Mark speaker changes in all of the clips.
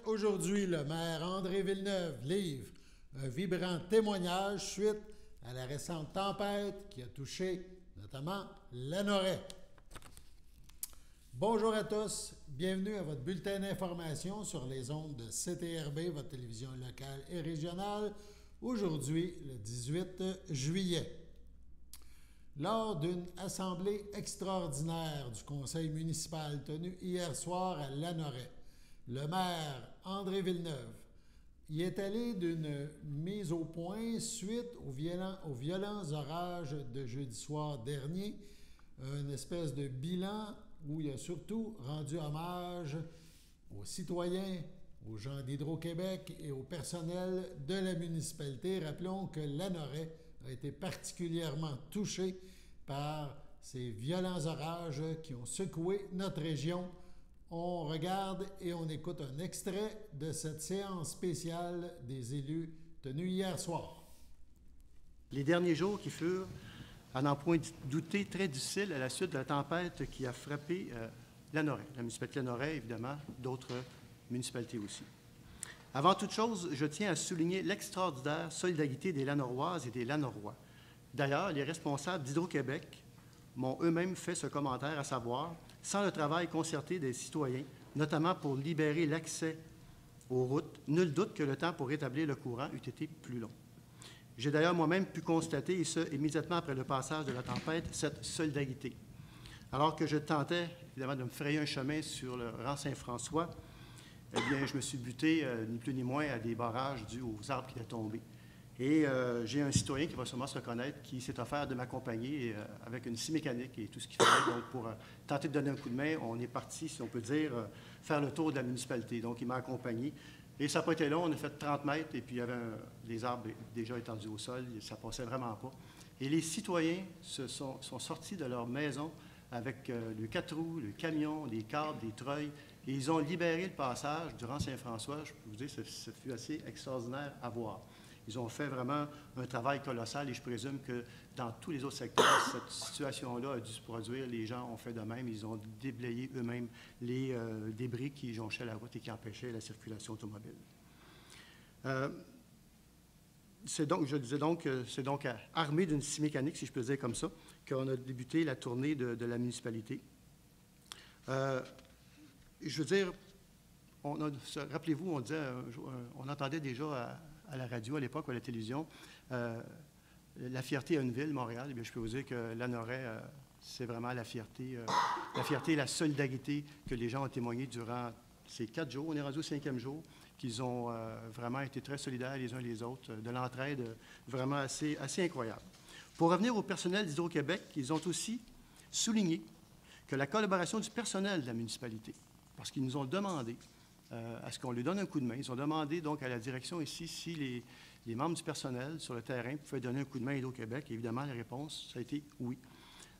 Speaker 1: Aujourd'hui, le maire André Villeneuve livre un vibrant témoignage suite à la récente tempête qui a touché notamment Lanoraie. Bonjour à tous, bienvenue à votre bulletin d'information sur les ondes de CTRB, votre télévision locale et régionale, aujourd'hui le 18 juillet. Lors d'une assemblée extraordinaire du conseil municipal tenue hier soir à Lanoraie, le maire André Villeneuve y est allé d'une mise au point suite aux violents orages de jeudi soir dernier, une espèce de bilan où il a surtout rendu hommage aux citoyens, aux gens d'Hydro-Québec et au personnel de la municipalité. Rappelons que Lanoraie a été particulièrement touché par ces violents orages qui ont secoué notre région. On regarde et on écoute un extrait de cette séance spéciale des élus tenue hier soir.
Speaker 2: Les derniers jours qui furent, à n'en point douter, très difficiles à la suite de la tempête qui a frappé Lanoraie, la municipalité de Lanoraie, évidemment, d'autres municipalités aussi. Avant toute chose, je tiens à souligner l'extraordinaire solidarité des Lanoroises et des Lanorois. D'ailleurs, les responsables d'Hydro-Québec m'ont eux-mêmes fait ce commentaire, à savoir, sans le travail concerté des citoyens, notamment pour libérer l'accès aux routes, nul doute que le temps pour rétablir le courant eût été plus long. J'ai d'ailleurs moi-même pu constater, et ce, immédiatement après le passage de la tempête, cette solidarité. Alors que je tentais, évidemment, de me frayer un chemin sur le rang Saint-François, eh bien, je me suis buté, ni plus ni moins, à des barrages dus aux arbres qui étaient tombés. Et j'ai un citoyen qui va sûrement se reconnaître, qui s'est offert de m'accompagner avec une scie mécanique et tout ce qu'il fallait. Donc, pour tenter de donner un coup de main, on est parti, si on peut dire, faire le tour de la municipalité. Donc, il m'a accompagné. Et ça n'a pas été long, on a fait 30 mètres, et puis il y avait des arbres déjà étendus au sol, ça ne passait vraiment pas. Et les citoyens sont sortis de leur maison avec le 4 roues, le camion, des câbles, des treuils, et ils ont libéré le passage durant Saint-François. Je peux vous dire, ça fut assez extraordinaire à voir. Ils ont fait vraiment un travail colossal et je présume que dans tous les autres secteurs, cette situation-là a dû se produire. Les gens ont fait de même. Ils ont déblayé eux-mêmes les débris qui jonchaient la route et qui empêchaient la circulation automobile. C'est donc armé d'une scie mécanique, si je peux dire comme ça, qu'on a débuté la tournée de la municipalité. Je veux dire, rappelez-vous, on entendait déjà à la radio à l'époque ou à la télévision, la fierté à une ville, Montréal. Eh bien, je peux vous dire que Lanoraie, c'est vraiment la fierté et la solidarité que les gens ont témoigné durant ces 4 jours. On est rendu au 5e jour, qu'ils ont vraiment été très solidaires les uns les autres, de l'entraide vraiment assez incroyable. Pour revenir au personnel d'Hydro-Québec, ils ont aussi souligné que la collaboration du personnel de la municipalité, parce qu'ils nous ont demandé à ce qu'on lui donne un coup de main. Ils ont demandé donc à la direction ici si les membres du personnel sur le terrain pouvaient donner un coup de main à Hydro-Québec. Évidemment, la réponse, ça a été oui.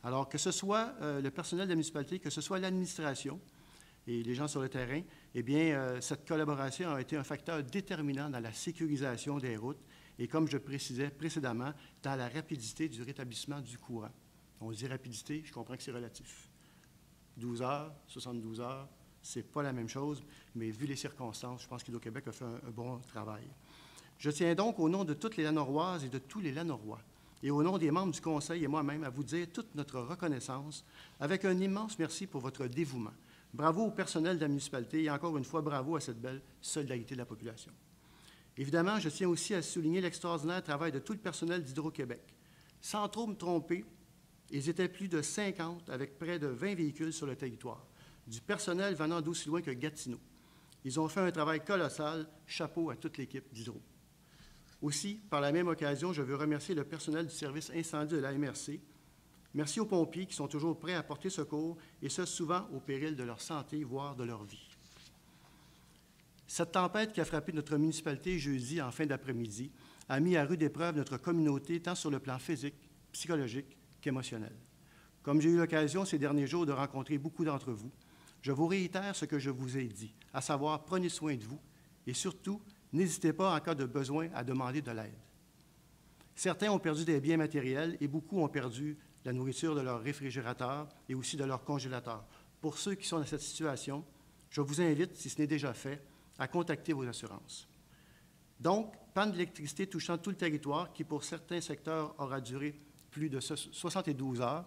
Speaker 2: Alors, que ce soit le personnel de la municipalité, que ce soit l'administration et les gens sur le terrain, eh bien, cette collaboration a été un facteur déterminant dans la sécurisation des routes et, comme je précisais précédemment, dans la rapidité du rétablissement du courant. On dit rapidité, je comprends que c'est relatif. 12 heures, 72 heures, ce n'est pas la même chose, mais vu les circonstances, je pense qu'Hydro-Québec a fait un bon travail. Je tiens donc, au nom de toutes les Lanoroises et de tous les Lanorois, et au nom des membres du Conseil et moi-même, à vous dire toute notre reconnaissance, avec un immense merci pour votre dévouement. Bravo au personnel de la municipalité et encore une fois, bravo à cette belle solidarité de la population. Évidemment, je tiens aussi à souligner l'extraordinaire travail de tout le personnel d'Hydro-Québec. Sans trop me tromper, ils étaient plus de 50 avec près de 20 véhicules sur le territoire, du personnel venant d'aussi loin que Gatineau. Ils ont fait un travail colossal. Chapeau à toute l'équipe d'Hydro. Aussi, par la même occasion, je veux remercier le personnel du service incendie de la MRC. Merci aux pompiers qui sont toujours prêts à porter secours, et ce, souvent au péril de leur santé, voire de leur vie. Cette tempête qui a frappé notre municipalité jeudi en fin d'après-midi a mis à rude épreuve notre communauté, tant sur le plan physique, psychologique qu'émotionnel. Comme j'ai eu l'occasion ces derniers jours de rencontrer beaucoup d'entre vous, je vous réitère ce que je vous ai dit, à savoir, prenez soin de vous et surtout, n'hésitez pas en cas de besoin à demander de l'aide. Certains ont perdu des biens matériels et beaucoup ont perdu la nourriture de leur réfrigérateur et aussi de leur congélateur. Pour ceux qui sont dans cette situation, je vous invite, si ce n'est déjà fait, à contacter vos assurances. Donc, panne d'électricité touchant tout le territoire qui, pour certains secteurs, aura duré plus de 72 heures.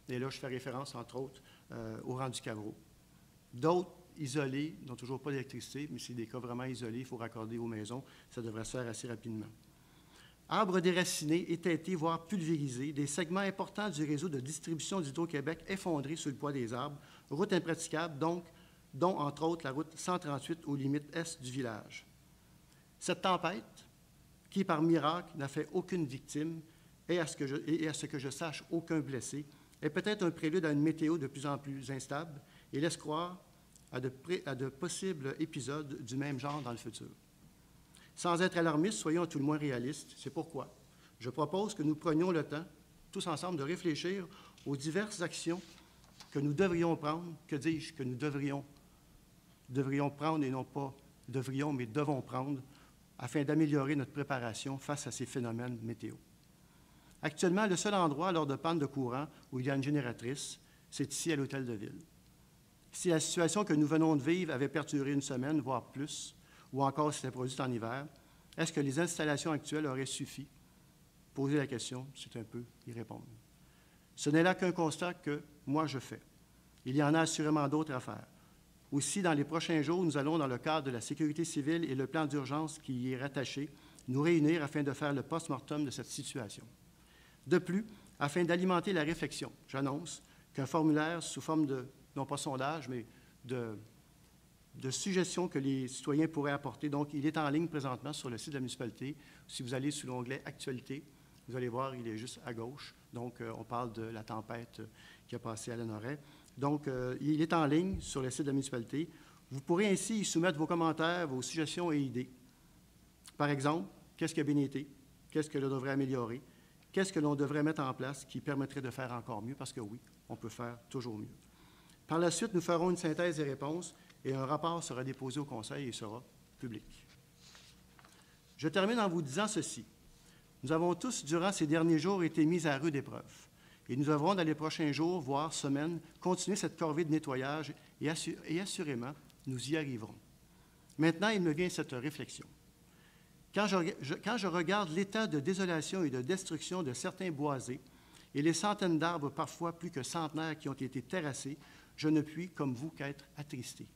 Speaker 2: Et là, je fais référence, entre autres, au rang du Cavreau. D'autres, isolés, n'ont toujours pas d'électricité, mais c'est des cas vraiment isolés, il faut raccorder aux maisons. Ça devrait se faire assez rapidement. Arbres déracinés, étêtés, voire pulvérisés, des segments importants du réseau de distribution d'Hydro-Québec effondrés sous le poids des arbres, routes impraticables, donc, dont, entre autres, la route 138 aux limites est du village. Cette tempête, qui, par miracle, n'a fait aucune victime et à ce que je sache, aucun blessé, est peut-être un prélude à une météo de plus en plus instable et laisse croire à de possibles épisodes du même genre dans le futur. Sans être alarmistes, soyons tout le moins réalistes. C'est pourquoi je propose que nous prenions le temps, tous ensemble, de réfléchir aux diverses actions que nous devrions prendre, que dis-je, que nous devrions prendre et non pas devrions, mais devons prendre, afin d'améliorer notre préparation face à ces phénomènes météo. Actuellement, le seul endroit lors de panne de courant où il y a une génératrice, c'est ici à l'Hôtel de Ville. Si la situation que nous venons de vivre avait perduré une semaine, voire plus, ou encore si c'était produit en hiver, est-ce que les installations actuelles auraient suffi? Poser la question, c'est un peu y répondre. Ce n'est là qu'un constat que moi je fais. Il y en a assurément d'autres à faire. Aussi, dans les prochains jours, nous allons, dans le cadre de la sécurité civile et le plan d'urgence qui y est rattaché, nous réunir afin de faire le post-mortem de cette situation. De plus, afin d'alimenter la réflexion, j'annonce qu'un formulaire sous forme de, non pas sondage, mais de suggestions que les citoyens pourraient apporter. Donc, il est en ligne présentement sur le site de la municipalité. Si vous allez sous l'onglet « Actualité », vous allez voir, il est juste à gauche. Donc, on parle de la tempête qui a passé à Lanoraie. Donc, il est en ligne sur le site de la municipalité. Vous pourrez ainsi y soumettre vos commentaires, vos suggestions et idées. Par exemple, qu'est-ce qui a bien été? Qu'est-ce que l'on devrait améliorer? Qu'est-ce que l'on devrait mettre en place qui permettrait de faire encore mieux? Parce que oui, on peut faire toujours mieux. Par la suite, nous ferons une synthèse des réponses et un rapport sera déposé au Conseil et sera public. Je termine en vous disant ceci. Nous avons tous, durant ces derniers jours, été mis à rude épreuve. Et nous devrons, dans les prochains jours, voire semaines, continuer cette corvée de nettoyage et assurément, nous y arriverons. Maintenant, il me vient cette réflexion. Quand je regarde l'état de désolation et de destruction de certains boisés et les centaines d'arbres, parfois plus que centenaires, qui ont été terrassés, je ne puis, comme vous, qu'être attristé.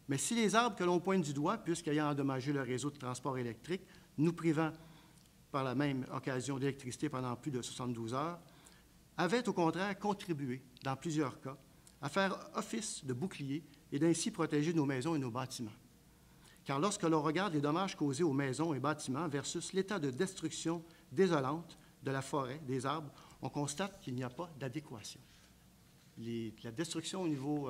Speaker 2: Mais si les arbres que l'on pointe du doigt, puisqu'ayant endommagé le réseau de transport électrique, nous privant par la même occasion d'électricité pendant plus de 72 heures, avaient au contraire contribué, dans plusieurs cas, à faire office de bouclier et d'ainsi protéger nos maisons et nos bâtiments. Car lorsque l'on regarde les dommages causés aux maisons et bâtiments versus l'état de destruction désolante de la forêt, des arbres, on constate qu'il n'y a pas d'adéquation. La destruction au niveau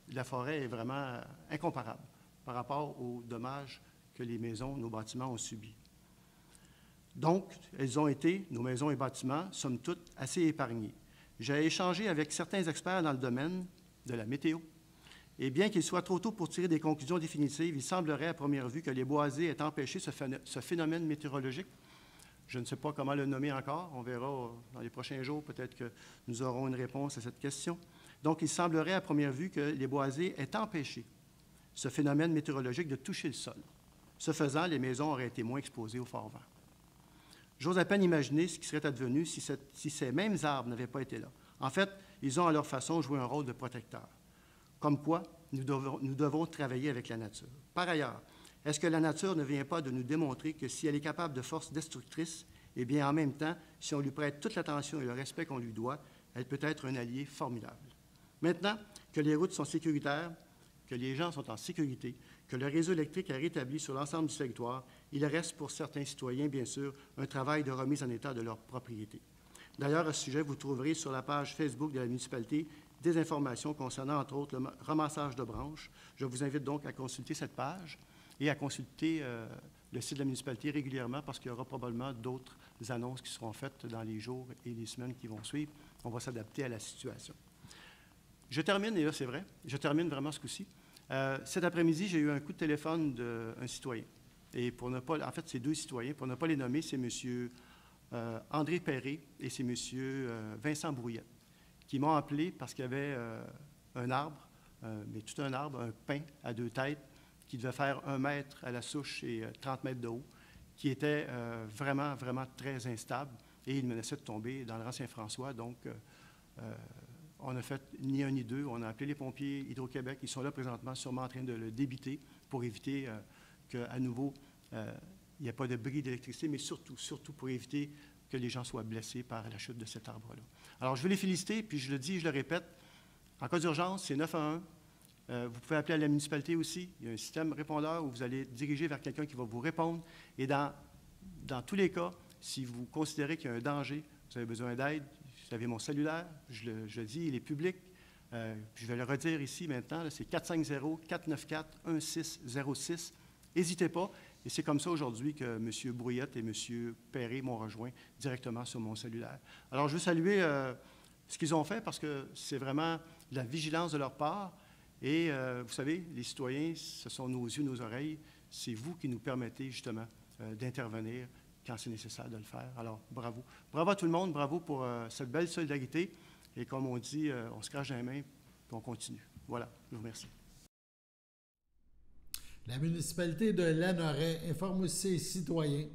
Speaker 2: de la forêt est vraiment incomparable par rapport aux dommages que les maisons, nos bâtiments ont subis. Donc, elles ont été, nos maisons et bâtiments, somme toute, assez épargnés. J'ai échangé avec certains experts dans le domaine de la météo. Et bien qu'il soit trop tôt pour tirer des conclusions définitives, il semblerait à première vue que les boisés aient empêché ce phénomène météorologique. Je ne sais pas comment le nommer encore. On verra dans les prochains jours. Peut-être que nous aurons une réponse à cette question. Donc, il semblerait à première vue que les boisés aient empêché ce phénomène météorologique de toucher le sol. Ce faisant, les maisons auraient été moins exposées au fort vent. J'ose à peine imaginer ce qui serait advenu si ces mêmes arbres n'avaient pas été là. En fait, ils ont à leur façon joué un rôle de protecteur. Comme quoi, nous devons travailler avec la nature. Par ailleurs, est-ce que la nature ne vient pas de nous démontrer que si elle est capable de forces destructrices, eh bien, en même temps, si on lui prête toute l'attention et le respect qu'on lui doit, elle peut être un allié formidable. Maintenant que les routes sont sécuritaires, que les gens sont en sécurité, que le réseau électrique est rétabli sur l'ensemble du territoire, il reste pour certains citoyens, bien sûr, un travail de remise en état de leur propriété. D'ailleurs, à ce sujet, vous trouverez sur la page Facebook de la municipalité des informations concernant, entre autres, le ramassage de branches. Je vous invite donc à consulter cette page et à consulter le site de la municipalité régulièrement parce qu'il y aura probablement d'autres annonces qui seront faites dans les jours et les semaines qui vont suivre. On va s'adapter à la situation. Je termine, et là, c'est vrai, je termine vraiment ce coup-ci. Cet après-midi, j'ai eu un coup de téléphone d'un citoyen. Et pour ne pas, en fait, c'est deux citoyens. Pour ne pas les nommer, c'est M. André Perret et c'est M. Vincent Brouillette, qui m'ont appelé parce qu'il y avait un arbre, mais tout un arbre, un pin à deux têtes, qui devait faire 1 mètre à la souche et 30 mètres de haut, qui était vraiment, vraiment très instable et il menaçait de tomber dans le rang Saint-François. Donc, on n'a fait ni un ni deux. On a appelé les pompiers Hydro-Québec. Ils sont là présentement, sûrement en train de le débiter pour éviter qu'à nouveau, il n'y ait pas de bris d'électricité, mais surtout pour éviter que les gens soient blessés par la chute de cet arbre-là. Alors, je veux les féliciter, puis je le dis et je le répète, en cas d'urgence, c'est 911. Vous pouvez appeler à la municipalité aussi. Il y a un système répondeur où vous allez diriger vers quelqu'un qui va vous répondre. Et dans tous les cas, si vous considérez qu'il y a un danger, vous avez besoin d'aide, vous avez mon cellulaire, je le dis, il est public. Je vais le redire ici maintenant, c'est 450-494-1606. N'hésitez pas. Et c'est comme ça aujourd'hui que M. Brouillette et M. Perret m'ont rejoint directement sur mon cellulaire. Alors, je veux saluer ce qu'ils ont fait parce que c'est vraiment de la vigilance de leur part. Et vous savez, les citoyens, ce sont nos yeux, nos oreilles. C'est vous qui nous permettez justement d'intervenir quand c'est nécessaire de le faire. Alors, bravo. Bravo à tout le monde, bravo pour cette belle solidarité. Et comme on dit, on se crache dans les mains, puis on continue. Voilà, je vous remercie.
Speaker 1: La municipalité de Lanoraie informe aussi ses citoyens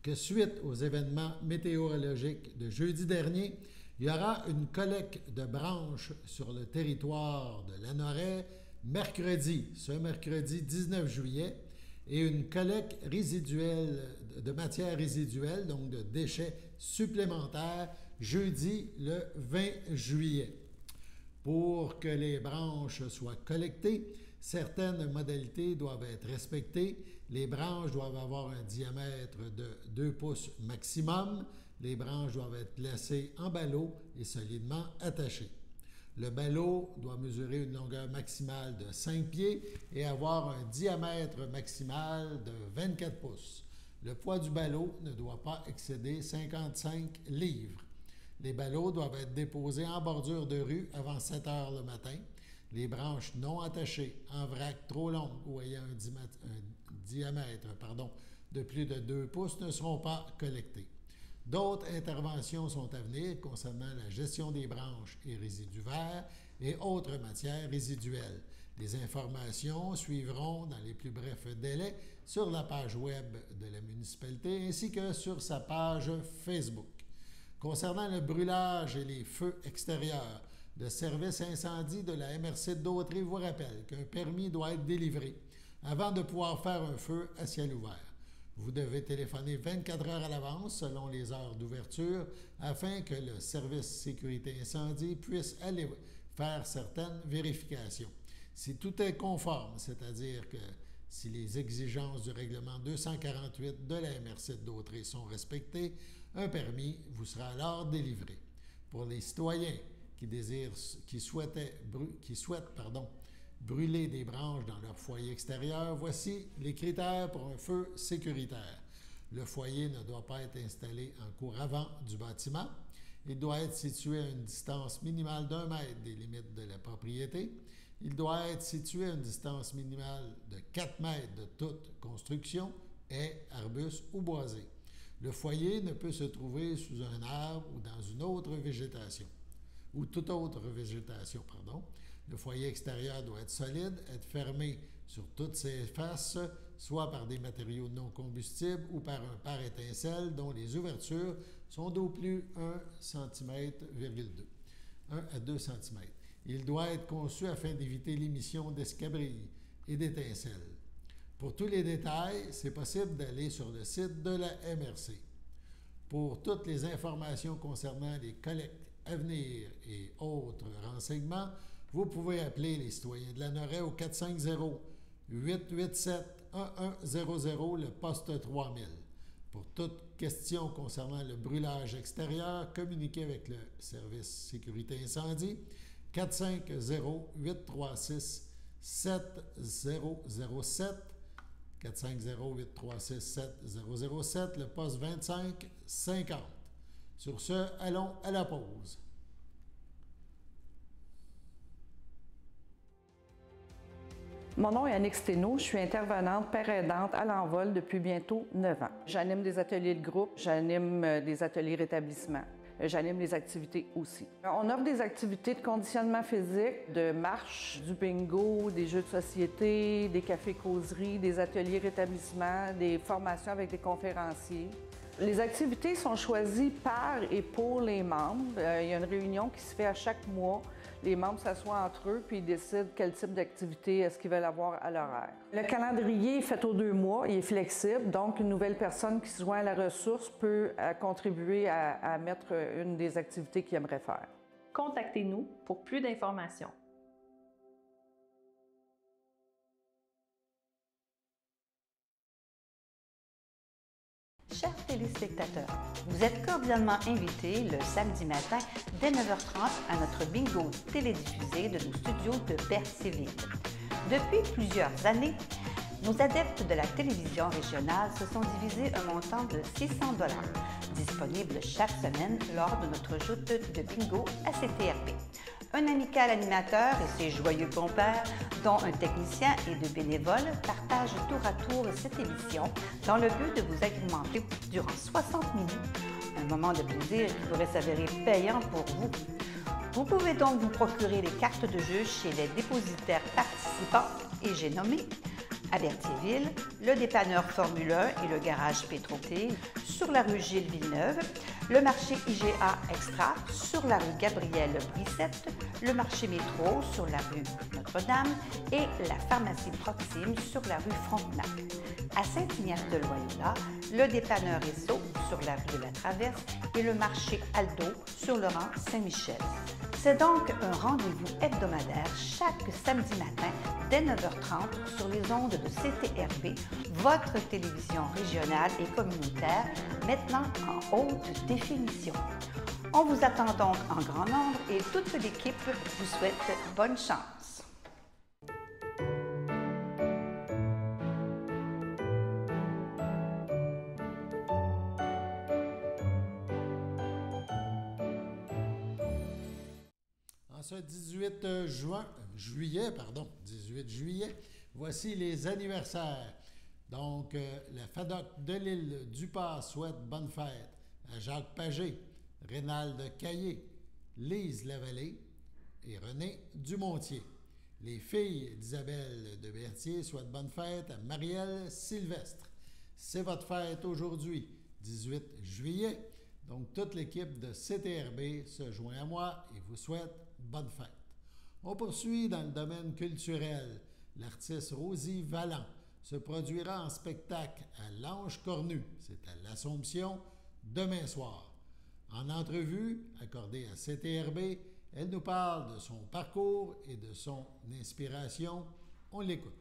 Speaker 1: que suite aux événements météorologiques de jeudi dernier, il y aura une collecte de branches sur le territoire de Lanoraie ce mercredi 19 juillet, et une collecte résiduelle de matières résiduelles, donc de déchets supplémentaires, jeudi le 20 juillet. Pour que les branches soient collectées, certaines modalités doivent être respectées. Les branches doivent avoir un diamètre de 2 pouces maximum. Les branches doivent être placées en ballot et solidement attachées. Le ballot doit mesurer une longueur maximale de 5 pieds et avoir un diamètre maximal de 24 pouces. Le poids du ballot ne doit pas excéder 55 livres. Les ballots doivent être déposés en bordure de rue avant 7 heures le matin. Les branches non attachées, en vrac trop longues ou ayant un diamètre de plus de 2 pouces ne seront pas collectées. D'autres interventions sont à venir concernant la gestion des branches et résidus verts et autres matières résiduelles. Les informations suivront dans les plus brefs délais sur la page web de la municipalité ainsi que sur sa page Facebook. Concernant le brûlage et les feux extérieurs, le service incendie de la MRC de Dautrey vous rappelle qu'un permis doit être délivré avant de pouvoir faire un feu à ciel ouvert. Vous devez téléphoner 24 heures à l'avance selon les heures d'ouverture afin que le service sécurité incendie puisse aller faire certaines vérifications. Si tout est conforme, c'est-à-dire que si les exigences du règlement 248 de la MRC de Dautrey sont respectées, un permis vous sera alors délivré. Pour les citoyens qui souhaitent brûler des branches dans leur foyer extérieur, voici les critères pour un feu sécuritaire. Le foyer ne doit pas être installé en cour avant du bâtiment. Il doit être situé à une distance minimale d'1 mètre des limites de la propriété. Il doit être situé à une distance minimale de 4 mètres de toute construction, haies, arbustes ou boisés. Le foyer ne peut se trouver sous un arbre ou dans une autre végétation, ou toute autre végétation, Le foyer extérieur doit être solide, être fermé sur toutes ses faces, soit par des matériaux non combustibles ou par un pare-étincelle dont les ouvertures sont d'au plus 1 à 2 cm. Il doit être conçu afin d'éviter l'émission d'escabrilles et d'étincelles. Pour tous les détails, c'est possible d'aller sur le site de la MRC. Pour toutes les informations concernant les collectes à venir et autres renseignements, vous pouvez appeler les citoyens de Lanoraie au 450-887-1100, le poste 3000. Pour toute question concernant le brûlage extérieur, communiquez avec le service sécurité incendie 450-836-7007, 450-836-7007, le poste 2550. Sur ce, allons à la pause.
Speaker 3: Mon nom est Annick Sténault, je suis intervenante père aidante à l'Envol depuis bientôt 9 ans. J'anime des ateliers de groupe, j'anime des ateliers rétablissement. j'anime les activités aussi. On offre des activités de conditionnement physique, de marche, du bingo, des jeux de société, des cafés-causeries, des ateliers rétablissement, des formations avec des conférenciers. Les activités sont choisies par et pour les membres. Il y a une réunion qui se fait à chaque mois. Les membres s'assoient entre eux puis ils décident quel type d'activité est-ce qu'ils veulent avoir à l'horaire. Le calendrier est fait aux 2 mois, il est flexible, donc une nouvelle personne qui se joint à la ressource peut contribuer à mettre une des activités qu'il aimerait faire.
Speaker 4: Contactez-nous pour plus d'informations.
Speaker 5: Chers téléspectateurs, vous êtes cordialement invités le samedi matin dès 9h30 à notre bingo télédiffusé de nos studios de Berthierville. Depuis plusieurs années, nos adeptes de la télévision régionale se sont divisés un montant de 600 $, disponible chaque semaine lors de notre joute de bingo à CTRB. Un amical animateur et ses joyeux compères, dont un technicien et 2 bénévoles, partagent tour à tour cette émission dans le but de vous agrémenter durant 60 minutes. Un moment de plaisir qui pourrait s'avérer payant pour vous. Vous pouvez donc vous procurer les cartes de jeu chez les dépositaires participants et j'ai nommé à Berthierville, le dépanneur Formule 1 et le garage Pétroté sur la rue Gilles Villeneuve, le marché IGA Extra sur la rue Gabrielle Brissette, le marché Métro sur la rue Notre-Dame et la pharmacie Proxime sur la rue Frontenac. À Saint-Ignace-de-Loyola, le dépanneur Esso sur la rue de la Traverse et le marché Aldo sur le rang Saint-Michel. C'est donc un rendez-vous hebdomadaire chaque samedi matin dès 9h30 sur les ondes de CTRB, votre télévision régionale et communautaire, maintenant en haute définition. On vous attend donc en grand nombre et toute l'équipe vous souhaite bonne chance.
Speaker 1: En ce 18 juillet, voici les anniversaires. Donc, la FADOC de l'île du Pas souhaite bonne fête à Jacques Pagé, Rénald Caillé, Lise Lavallée et René Dumontier. Les filles d'Isabelle de Berthier souhaitent bonne fête à Marielle Sylvestre. C'est votre fête aujourd'hui, 18 juillet. Donc, toute l'équipe de CTRB se joint à moi et vous souhaite bonne fête. On poursuit dans le domaine culturel. L'artiste Rosie Valland se produira en spectacle à l'Ange Cornu, c'est à l'Assomption, demain soir. En entrevue accordée à CTRB, elle nous parle de son parcours et de son inspiration. On l'écoute.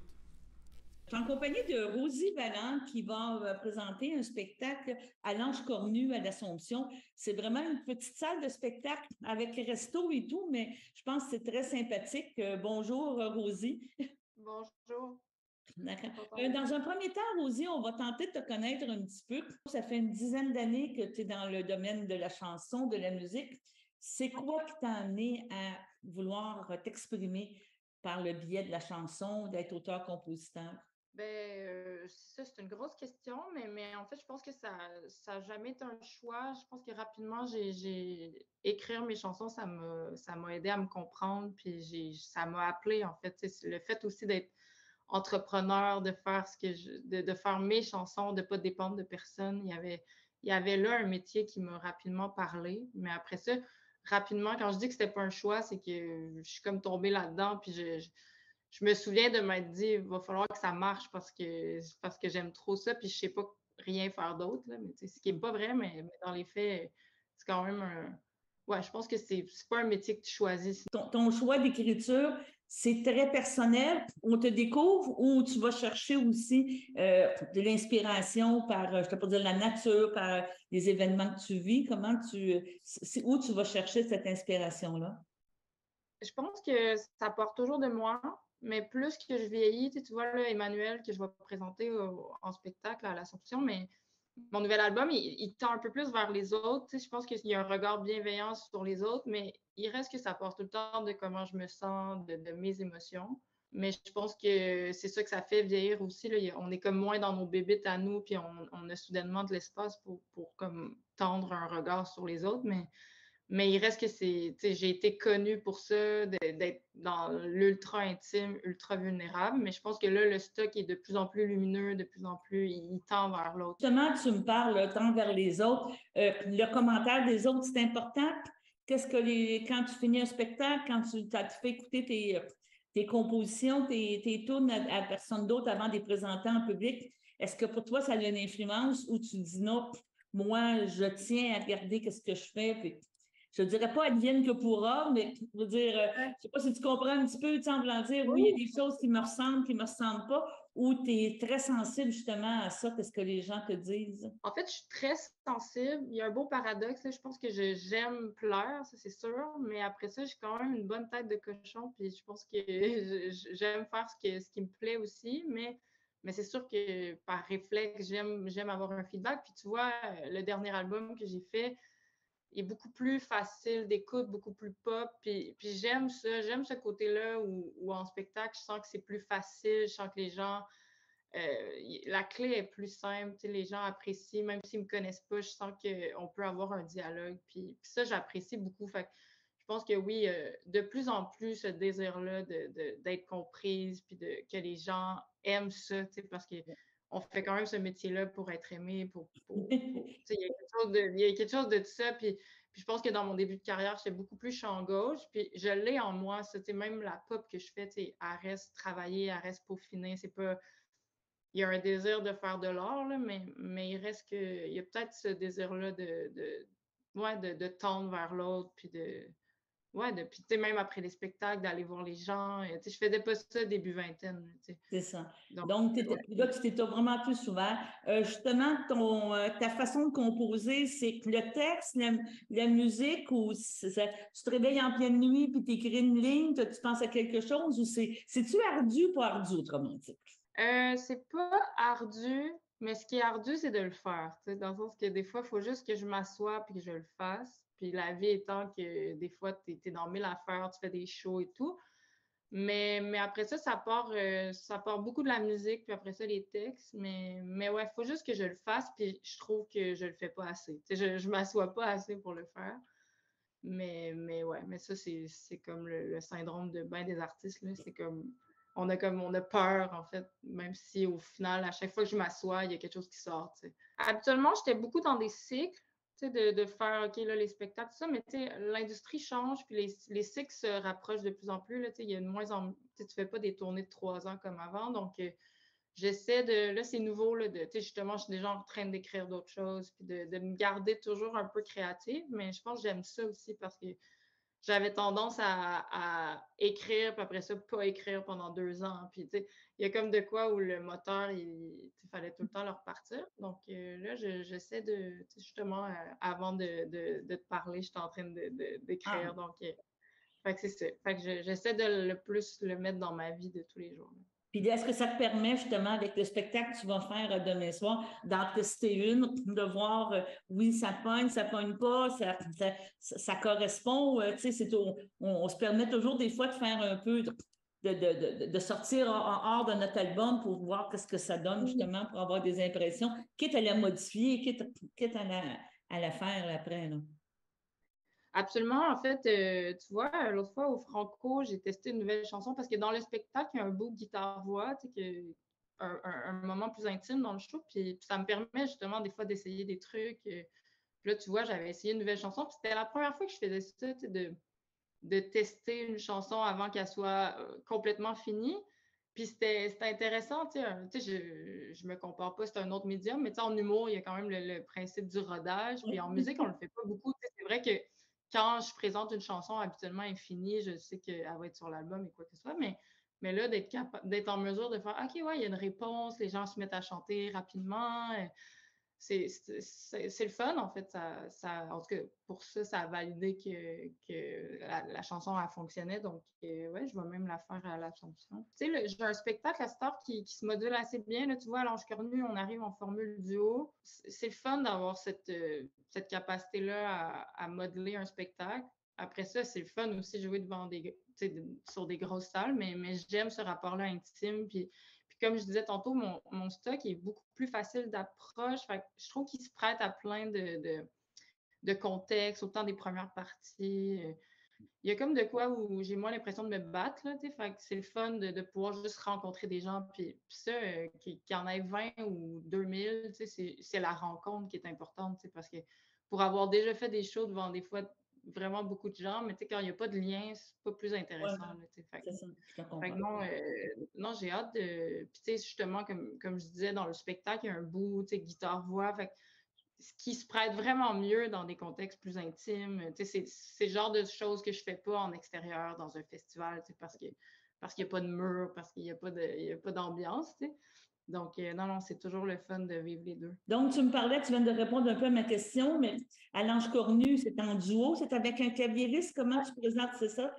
Speaker 6: Je suis en compagnie de Rosie Valland qui va présenter un spectacle à l'Ange Cornu à l'Assomption. C'est vraiment une petite salle de spectacle avec resto et tout, mais je pense que c'est très sympathique. Bonjour, Rosie.
Speaker 7: Bonjour.
Speaker 6: Dans un premier temps, Rosie, on va tenter de te connaître un petit peu. Ça fait une dizaine d'années que tu es dans le domaine de la chanson, de la musique. C'est quoi qui t'a amené à vouloir t'exprimer par le biais de la chanson, d'être auteur-compositeur?
Speaker 7: Ça, c'est une grosse question, mais en fait, je pense que ça a jamais été un choix. Je pense que rapidement, écrire mes chansons, ça m'a aidé à me comprendre, puis ça m'a appelé, en fait. C'est le fait aussi d'être entrepreneur, de faire de faire mes chansons, de ne pas dépendre de personne. Il y avait là un métier qui m'a rapidement parlé, mais après ça, rapidement, quand je dis que c'était pas un choix, c'est que je suis comme tombée là-dedans, puis je me souviens de m'être dit, il va falloir que ça marche parce que j'aime trop ça, puis je sais pas rien faire d'autre, là, mais ce qui est pas vrai, mais dans les faits, c'est quand même ouais, je pense que c'est pas un métier que tu choisis.
Speaker 6: Ton choix d'écriture, c'est très personnel. On te découvre ou tu vas chercher aussi de l'inspiration par, je ne peux pas dire la nature, par les événements que tu vis. C'est où tu vas chercher cette inspiration-là?
Speaker 7: Je pense que ça part toujours de moi, mais plus que je vieillis, tu vois, là, Emmanuel, que je vais présenter en spectacle à l'Assomption, mais mon nouvel album, il tend un peu plus vers les autres. Je pense qu'il y a un regard bienveillant sur les autres, mais il reste que ça part tout le temps de comment je me sens, de mes émotions. Mais je pense que c'est ça que ça fait vieillir aussi. Là. On est comme moins dans nos bébites à nous, puis on a soudainement de l'espace pour comme tendre un regard sur les autres. Mais Mais il reste que j'ai été connue pour ça, d'être dans l'ultra intime, ultra vulnérable. Mais je pense que là, le stock est de plus en plus lumineux, de plus en plus, il tend vers l'autre.
Speaker 6: Justement, tu me parles, tant vers les autres. Le commentaire des autres, c'est important. Qu'est-ce que quand tu finis un spectacle, quand tu fais écouter tes compositions, tes tunes à personne d'autre avant de les présenter en public, est-ce que pour toi, ça a une influence ou tu dis non, moi, je tiens à regarder ce que je fais, puis je ne dirais pas advienne que pourra, mais je veux dire, je ne sais pas si tu comprends un petit peu, en voulant dire, oui, il y a des choses qui me ressemblent, qui ne me ressemblent pas, ou tu es très sensible justement à ça, qu'est-ce que les gens te disent?
Speaker 7: En fait, je suis très sensible. Il y a un beau paradoxe. Je pense que j'aime plaire, ça c'est sûr, mais après ça, j'ai quand même une bonne tête de cochon, puis je pense que j'aime faire ce qui me plaît aussi, mais c'est sûr que par réflexe, j'aime avoir un feedback. Puis tu vois, le dernier album que j'ai fait, est beaucoup plus facile d'écoute, beaucoup plus pop. Puis j'aime ça, j'aime ce côté-là où en spectacle, je sens que c'est plus facile, je sens que les gens, la clé est plus simple, les gens apprécient, même s'ils ne me connaissent pas, je sens qu'on peut avoir un dialogue. Puis ça, j'apprécie beaucoup. Fait que je pense que oui, de plus en plus, ce désir-là d'être comprise, puis que les gens aiment ça, parce que on fait quand même ce métier-là pour être aimé, il y a quelque chose de tout ça. Puis je pense que dans mon début de carrière, j'étais beaucoup plus champ gauche. Puis je l'ai en moi, ça, même la pop que je fais, elle reste travaillée, elle reste peaufinée. C'est pas. Il y a un désir de faire de l'art, là, mais il reste que. Il y a peut-être ce désir-là de tendre vers l'autre, puis puis même après les spectacles, d'aller voir les gens. Je faisais pas ça début vingtaine.
Speaker 6: C'est ça. Donc là, tu t'es vraiment plus ouvert. Justement, ta façon de composer, c'est que le texte, la musique, ou tu te réveilles en pleine nuit puis tu écris une ligne, tu penses à quelque chose, ou c'est-tu ardu ou pas ardu, autrement dit?
Speaker 7: C'est pas ardu, mais ce qui est ardu, c'est de le faire. Dans le sens que des fois, il faut juste que je m'assoie puis que je le fasse. Puis la vie étant que des fois, tu es dans 1000 affaires, tu fais des shows et tout. Mais après ça, ça part beaucoup de la musique, puis après ça, les textes. Mais ouais, il faut juste que je le fasse, puis je trouve que je le fais pas assez. Je m'assois pas assez pour le faire. Mais ouais, mais ça, c'est comme le syndrome de bien des artistes, là. C'est comme on a peur, en fait, même si au final, à chaque fois que je m'assois, il y a quelque chose qui sort. Habituellement, j'étais beaucoup dans des cycles, de faire, OK, là, les spectacles, tout ça, mais l'industrie change, puis les cycles se rapprochent de plus en plus. Là, il y a de moins en tu fais pas des tournées de 3 ans comme avant. Donc, j'essaie de. Là, c'est nouveau, là, justement, je suis déjà en train d'écrire d'autres choses, puis de me garder toujours un peu créative, mais je pense que j'aime ça aussi parce que j'avais tendance à écrire, puis après ça, pas écrire pendant 2 ans. Puis, il y a comme de quoi où le moteur, il fallait tout le temps le repartir. Donc, là, j'essaie de, justement, avant de te parler, j'étais en train d'écrire. Donc, fait que c'est ça. Fait que j'essaie de le plus le mettre dans ma vie de tous les jours.
Speaker 6: Puis est-ce que ça te permet justement, avec le spectacle que tu vas faire demain soir, d'en tester une, de voir, oui, ça pogne pas, ça correspond, on se permet toujours des fois de faire un peu, de sortir hors de notre album pour voir qu'est-ce que ça donne justement, pour avoir des impressions, quitte à la modifier, quitte à la faire après, là.
Speaker 7: Absolument. En fait, tu vois, l'autre fois au Franco, j'ai testé une nouvelle chanson parce que dans le spectacle, il y a un beau guitare-voix, un moment plus intime dans le show. Puis ça me permet justement des fois d'essayer des trucs. Puis là, tu vois, j'avais essayé une nouvelle chanson. Puis c'était la première fois que je faisais ça, de tester une chanson avant qu'elle soit complètement finie. Puis c'était intéressant, je me compare pas, c'est un autre médium, mais en humour, il y a quand même le principe du rodage. Puis en musique, on le fait pas beaucoup. C'est vrai que quand je présente une chanson habituellement infinie, je sais qu'elle va être sur l'album et quoi que ce soit, mais là, d'être en mesure de faire OK, ouais, il y a une réponse, les gens se mettent à chanter rapidement. C'est le fun, en fait. En tout cas, pour ça, ça a validé que la chanson a fonctionné. Donc, ouais, je vais même la faire à l'Assomption. Tu sais, j'ai un spectacle à Star qui se module assez bien. Là, tu vois, à l'Ange Cornu, on arrive en formule duo. C'est le fun d'avoir cette capacité-là à modeler un spectacle. Après ça, c'est le fun aussi de jouer devant sur des grosses salles, mais j'aime ce rapport-là intime. Puis comme je disais tantôt, mon stock est beaucoup plus facile d'approche. Je trouve qu'il se prête à plein de contexte, autant des premières parties. Il y a comme de quoi où j'ai moins l'impression de me battre, là, tu sais. Fait que c'est le fun de pouvoir juste rencontrer des gens. Puis ça, qu'il y en ait 20 ou 2000, tu sais, c'est la rencontre qui est importante, tu sais, parce que pour avoir déjà fait des shows devant des fois vraiment beaucoup de gens, mais tu sais, quand il n'y a pas de lien, c'est pas plus intéressant, là, tu sais.
Speaker 6: C'est ça, je te
Speaker 7: Fait que
Speaker 6: comprends.
Speaker 7: non, j'ai hâte de. Puis, tu sais, justement, comme je disais, dans le spectacle, il y a un bout, tu sais, guitare-voix. Fait que ce qui se prête vraiment mieux dans des contextes plus intimes. Tu sais, c'est le genre de choses que je fais pas en extérieur dans un festival, tu sais, parce qu'il n'y a pas de mur, parce qu'il n'y a pas d'ambiance, tu sais. Donc, non, c'est toujours le fun de vivre les deux.
Speaker 6: Donc, tu me parlais, tu viens de répondre un peu à ma question, mais à l'Ange Cornu, c'est en duo, c'est avec un claviériste, comment tu présentes, c'est ça?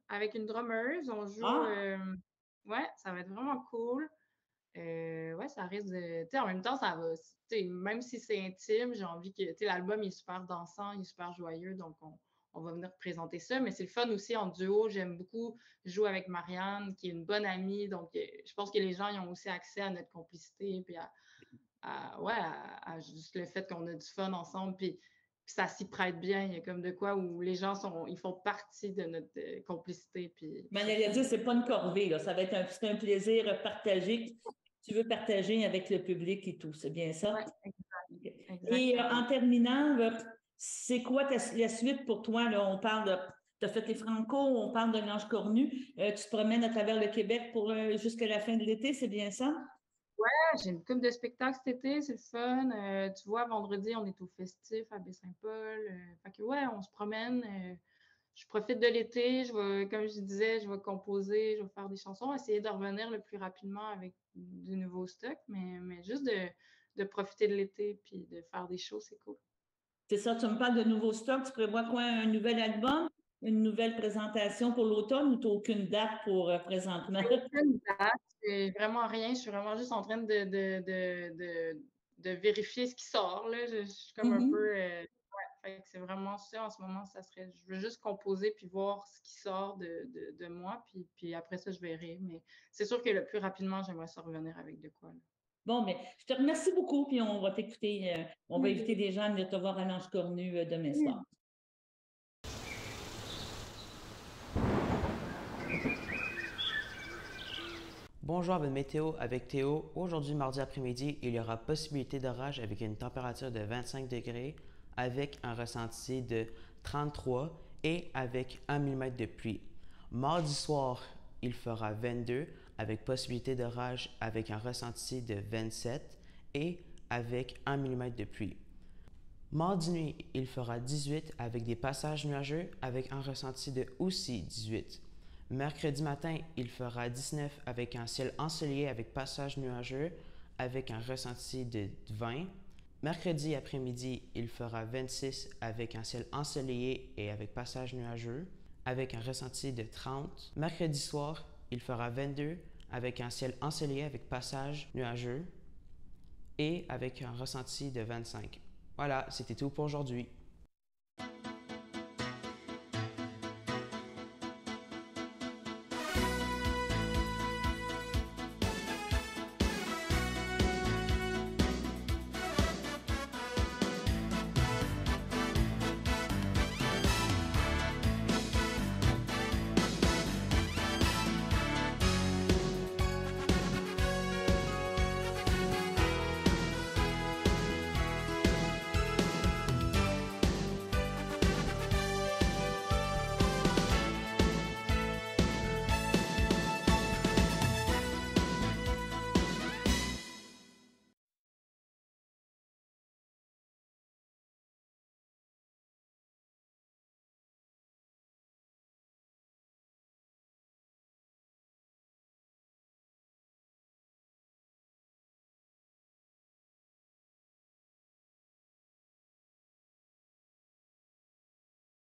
Speaker 7: Avec une drummeuse, on joue. Ouais, ça va être vraiment cool. Ouais, ça risque de. Tu sais, en même temps, ça va. Même si c'est intime, j'ai envie que. Tu sais, l'album est super dansant, il est super joyeux, donc on va venir présenter ça. Mais c'est le fun aussi en duo. J'aime beaucoup jouer avec Marianne, qui est une bonne amie. Donc, je pense que les gens ils ont aussi accès à notre complicité, puis à juste le fait qu'on a du fun ensemble. Puis ça s'y prête bien. Il y a comme de quoi où les gens ils font partie de notre complicité. Puis,
Speaker 6: Mais j'allais dire, c'est pas une corvée, là. Ça va être c'est un plaisir partagé. Tu veux partager avec le public et tout, c'est bien ça?
Speaker 7: Ouais, exact.
Speaker 6: Et en terminant, c'est quoi la suite pour toi? Là? On parle de. Tu as fait les Franco, on parle de l'Ange Cornu. Tu te promènes à travers le Québec jusqu'à la fin de l'été, c'est bien ça?
Speaker 7: J'ai une couple de spectacles cet été, c'est le fun. Tu vois, vendredi, on est au Festif à Baie-Saint-Paul. Fait que ouais, on se promène. Je profite de l'été. Comme je disais, je vais composer, je vais faire des chansons, essayer de revenir le plus rapidement avec du nouveau stock, mais juste de profiter de l'été puis de faire des shows, c'est cool.
Speaker 6: C'est ça, tu me parles de nouveau stock. Tu prévois quoi? Un nouvel album? Une nouvelle présentation pour l'automne ou tu n'as aucune date pour présentement?
Speaker 7: Aucune date, c'est vraiment rien. Je suis vraiment juste en train de vérifier ce qui sort. Là. Je suis comme un peu. Fait que c'est vraiment ça en ce moment. Je veux juste composer puis voir ce qui sort de moi. Puis après ça, je verrai. Mais c'est sûr que le plus rapidement, j'aimerais ça revenir avec de quoi. Là.
Speaker 6: Bon, mais je te remercie beaucoup, puis on va t'écouter. On va inviter des gens à venir te voir à l'Ange Cornu demain soir.
Speaker 8: Bonjour à votre météo avec Théo. Aujourd'hui, mardi après-midi, il y aura possibilité d'orage avec une température de 25 degrés, avec un ressenti de 33 et avec 1 mm de pluie. Mardi soir, il fera 22 avec possibilité d'orage avec un ressenti de 27 et avec 1 mm de pluie. Mardi nuit, il fera 18 avec des passages nuageux avec un ressenti de aussi 18. Mercredi matin, il fera 19 avec un ciel ensoleillé avec passage nuageux avec un ressenti de 20. Mercredi après-midi, il fera 26 avec un ciel ensoleillé et avec passage nuageux avec un ressenti de 30. Mercredi soir, il fera 22 avec un ciel ensoleillé avec passage nuageux et avec un ressenti de 25. Voilà, c'était tout pour aujourd'hui.